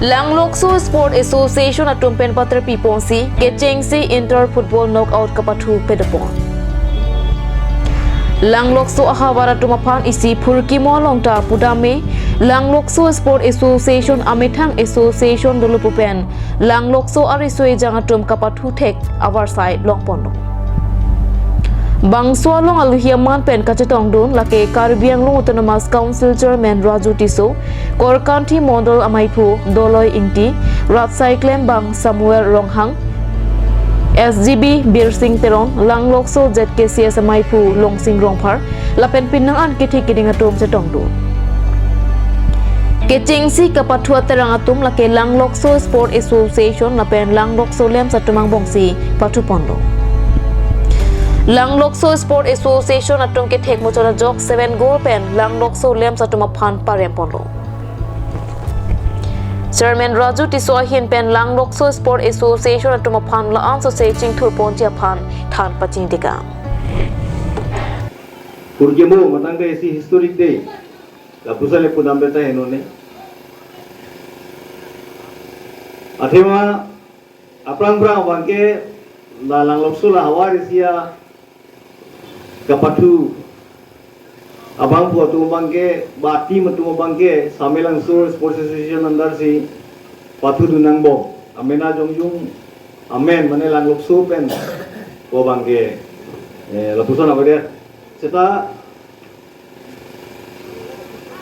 Langlokso Sport Association at Tumpen Patra Piponsi, Kechengsi Inter Football Knockout Kapatu Pedapon. Langlokso Ahawara Tumapan isi Purki Molongta Pudame, Langlokso Sport Association Amitang Association Dulupupen, Langlokso Arisue Jangatum Kapatu Tek, our side Longpondo. Bangswa long aluhiaman pen kacetong dun lake Caribbean long Autonomous Council Chairman Raju Tiso, Kor County Model Amaipu, Doloy Ingti, Ratsai Klem Bang Samuel Ronghang, SGB Bir Sing Teron, Langlokso ZKCS Amaipu Long Sing Rongpar, Lapen Pinangan Kiti Kidingatum Cetong dun. Kechengsi Kapatua Terangatum lake Langlokso Sport Association Lapen Langlokso Lem Satumang Bongsi Patupondo. Langlokso Sport Association atung ke thek mochora jok 7 goal pen Langlokso lem satuma phan parem pondo. Chairman Raju Tisohin pen Langlokso Sport Association atuma phan la an so se ching thur pontia phan than paching dika. Purgemo matang ke isi historic day. La pusale punam beta enone. Athema aprang brang wangke la Langlokso la hawarisia Kapatu abang buat tu bangke bati matu bangke samelang sur sports association andar si patu dunang bo amena jongjung amen mane Langlokso pen ko bangke lapusan apa dia seta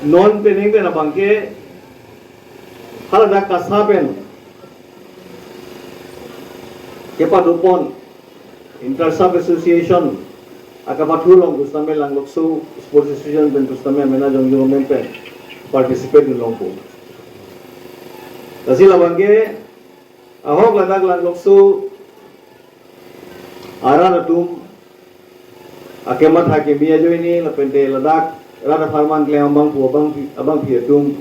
non pening pen bangke hal dak kasapen kepa dupon inter sub association Akapatulong Gustame Langlokso Sports Association ben Gustame amena jongjung mempe participate in longpo. Kasi labangke ahok ladak Langlokso ara natum akemat hakimia jo ini lapente ladak rada farman klem abang pietum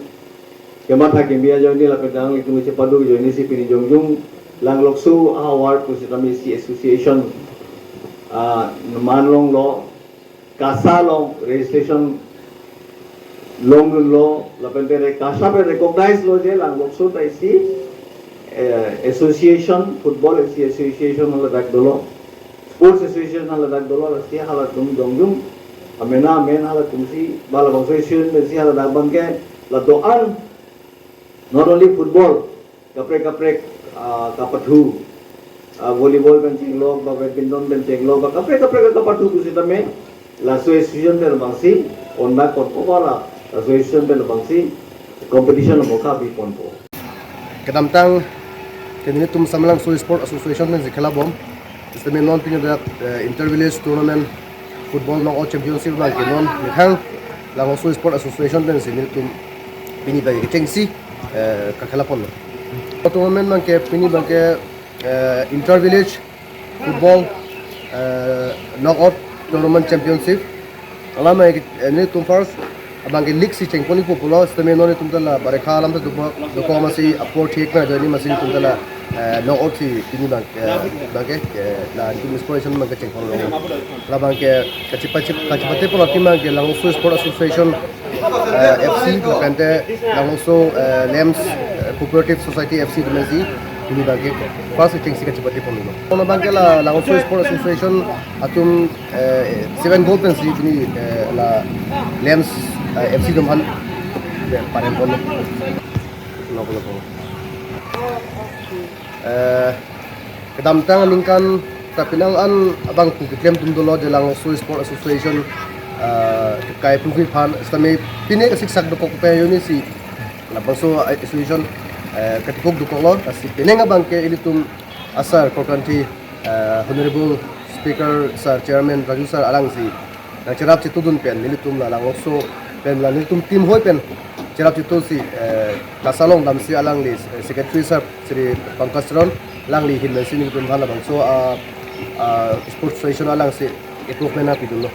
kemat hakimia jo ini lapente ang itu cepadu jo ini si pini jongjung Langlokso award kusitami si association manlong lo kasa long registration long lo lapente re kasa pe recognize lo je Langlokso tai si association football association hala dak dolo sports association hala dak dolo si hala tum dongjum amena men hala tum si bala association si hala dak bangke la doan not only football kaprek kapathu volleyball benching log ba badminton benching log ba kapre kapatu kusita me la association del bangsi onda korpo bala association del bangsi competition mo ka bi ponpo kedamtang kenini tum samalang so sport association den zikhala bom istame non pin da inter village tournament football no championship ba kenon mithang Langlokso sport association den sinil tum pini ba Kechengsi ka khala pon tournament man ke pini ba ke inter village football knockout tournament championship alama ini tum first abang ke league si chengponi popular stame no ni tum tala barekha alam ta do ko masi aport thek na jani masi tum tala knockout si tini bang ke la inspiration mang ke chengpon lo la bang ke kachipate pon atima ke Langlokso sport association FC la kante Langlokso lems cooperative society FC dimasi ini bagi first Kechengsi kacipati pon lo. Ono bangke la Langlokso Sport Association atum 7 goal pen si ini la Lems FC domhan paren pon lo. Nokolo pon. Kedamtang ningkan tapinang an abang kuklem tumdolo de Langlokso Sport Association kai pufi phan stame pine ka siksak do ko pe yuni si Langlokso Association katikog dukolo asi pinenga bangke ilitum asar kokanti honorable speaker sir chairman Raju sir alang si na cerap citudun pen ilitum la Langlokso pen la ilitum team hoi pen cerap citu si kasalong dam si alang li secretary sir Sri Pankasron lang li hin si ilitum hala bang so sports association alang si itu mena pidulo